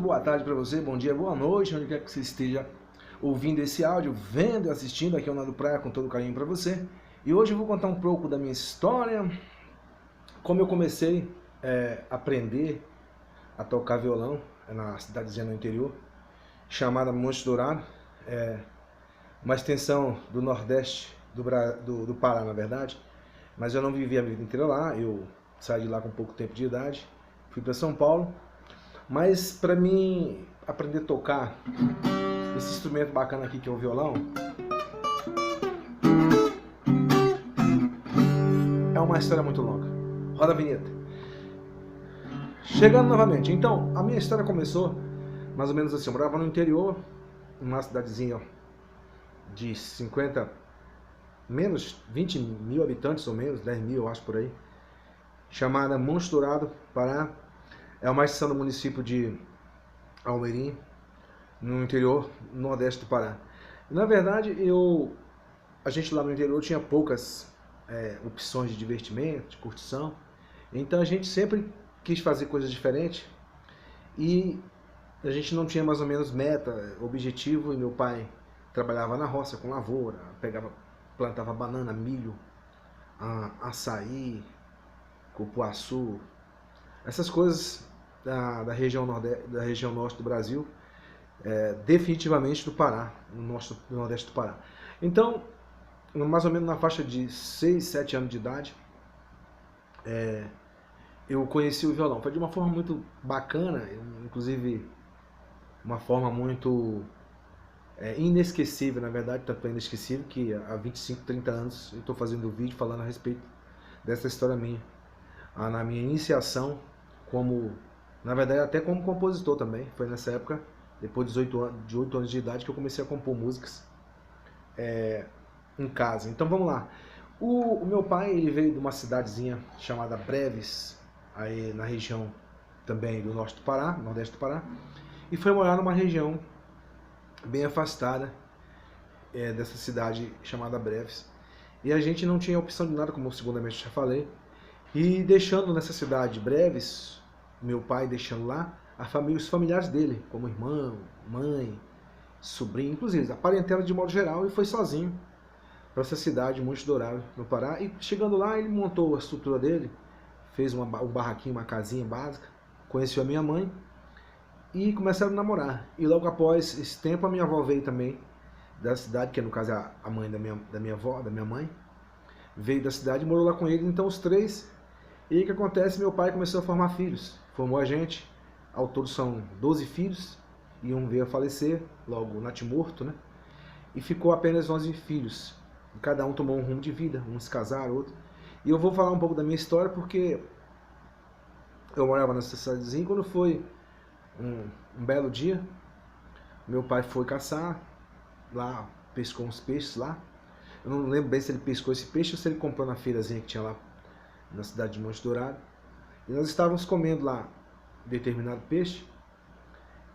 boa tarde para você, bom dia, boa noite, onde quer que você esteja ouvindo esse áudio, vendo e assistindo. Aqui é o Nando Praia com todo carinho para você. E hoje eu vou contar um pouco da minha história, como eu comecei a aprender a tocar violão na cidadezinha no interior, chamada Monte Dourado, uma extensão do Nordeste do Pará, na verdade. Mas eu não vivi a vida inteira lá, eu saí de lá com pouco tempo de idade, fui para São Paulo. Mas para mim aprender a tocar esse instrumento bacana aqui que é o violão, é uma história muito longa. Roda a vinheta. Chegando novamente, então, a minha história começou mais ou menos assim. Eu morava no interior, numa cidadezinha de 50, menos 20 mil habitantes ou menos, 10 mil eu acho por aí, chamada Monte Dourado, Pará. É uma extensão do município de Almerim, no interior, no nordeste do Pará. Na verdade, a gente lá no interior tinha poucas opções de divertimento, de curtição. Então a gente sempre quis fazer coisas diferentes e a gente não tinha mais ou menos meta, objetivo. E meu pai trabalhava na roça com lavoura, plantava banana, milho, açaí, cupuaçu, essas coisas da região norte do Brasil, definitivamente do Pará, no nordeste do Pará. Então, mais ou menos na faixa de 6, 7 anos de idade, eu conheci o violão. Foi de uma forma muito bacana, inclusive uma forma muito inesquecível, na verdade, tanto é inesquecível que há 25, 30 anos eu estou fazendo um vídeo falando a respeito dessa história minha. Na minha iniciação como, na verdade, até como compositor também. Foi nessa época, depois de 8 anos de idade, que eu comecei a compor músicas em casa. Então vamos lá. O meu pai, ele veio de uma cidadezinha chamada Breves, aí na região também do norte do Pará, nordeste do Pará, e foi morar numa região bem afastada dessa cidade chamada Breves. E a gente não tinha opção de nada, como segundamente eu já falei. E deixando nessa cidade Breves, meu pai deixando lá, os familiares dele, como irmão, mãe, sobrinho, inclusive a parentela de modo geral, e foi sozinho para essa cidade, Monte Dourado, no Pará. E chegando lá, ele montou a estrutura dele, fez um barraquinho, uma casinha básica, conheceu a minha mãe e começaram a namorar. E logo após esse tempo, a minha avó veio também da cidade, que no caso é a mãe da minha avó, da minha mãe, veio da cidade e morou lá com ele. Então os três. E aí o que acontece? Meu pai começou a formar filhos, formou a gente. Ao todo são 12 filhos, e um veio a falecer, logo natimorto, né? E ficou apenas 11 filhos. E cada um tomou um rumo de vida, uns casaram, outros. E eu vou falar um pouco da minha história, porque eu morava nessa cidadezinha. Quando foi um belo dia, meu pai foi caçar, lá pescou uns peixes lá. Eu não lembro bem se ele pescou esse peixe ou se ele comprou na feirazinha que tinha lá na cidade de Monte Dourado. E nós estávamos comendo lá determinado peixe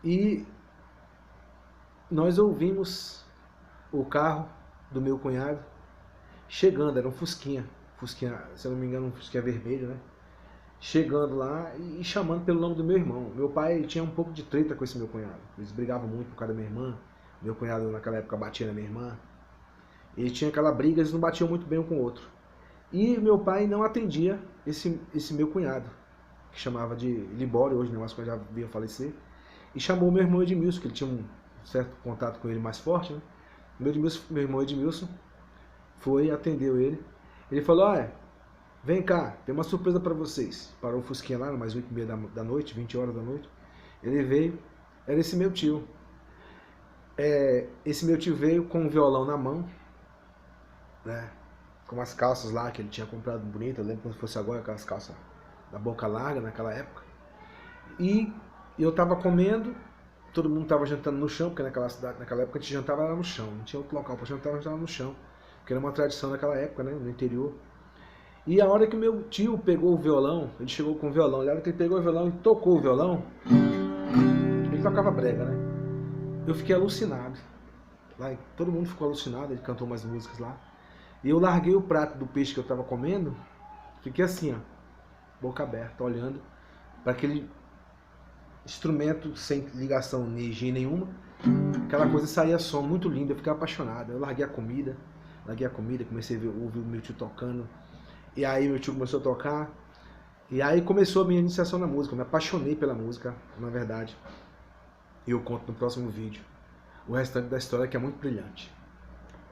e nós ouvimos o carro do meu cunhado chegando. Era um Fusquinha, se eu não me engano, um Fusquinha vermelho, né? Chegando lá e chamando pelo nome do meu irmão. Meu pai tinha um pouco de treta com esse meu cunhado. Eles brigavam muito por causa da minha irmã. Meu cunhado naquela época batia na minha irmã. E tinha aquela briga, eles não batiam muito bem um com o outro. E meu pai não atendia esse meu cunhado, que chamava de Libório, hoje, né, mas quando já veio a falecer. E chamou meu irmão Edmilson, que ele tinha um certo contato com ele mais forte, né? Meu irmão Edmilson foi, atendeu ele. Ele falou: olha, vem cá, tem uma surpresa para vocês. Parou o Fusquinha lá, mais 8h30 da noite, 20 horas da noite. Ele veio, era esse meu tio. Esse meu tio veio com um violão na mão, né? Com umas calças lá que ele tinha comprado bonita. Eu lembro como se fosse agora, aquelas calças da boca larga naquela época. E eu tava comendo, todo mundo tava jantando no chão, porque naquela época a gente jantava lá no chão, não tinha outro local para jantar, a gente jantava no chão, porque era uma tradição naquela época, né, no interior. E a hora que meu tio pegou o violão, ele chegou com o violão, a hora que ele pegou o violão e tocou o violão, ele tocava brega, né? Eu fiquei alucinado. Lá, todo mundo ficou alucinado, ele cantou umas músicas lá. E eu larguei o prato do peixe que eu estava comendo, fiquei assim, ó, boca aberta, olhando para aquele instrumento sem ligação energia nenhuma. Aquela coisa saía som muito lindo, eu ficava apaixonado. Eu larguei a comida, comecei a ouvir o meu tio tocando. E aí meu tio começou a tocar. E aí começou a minha iniciação na música. Eu me apaixonei pela música, na verdade. E eu conto no próximo vídeo o restante da história, que é muito brilhante.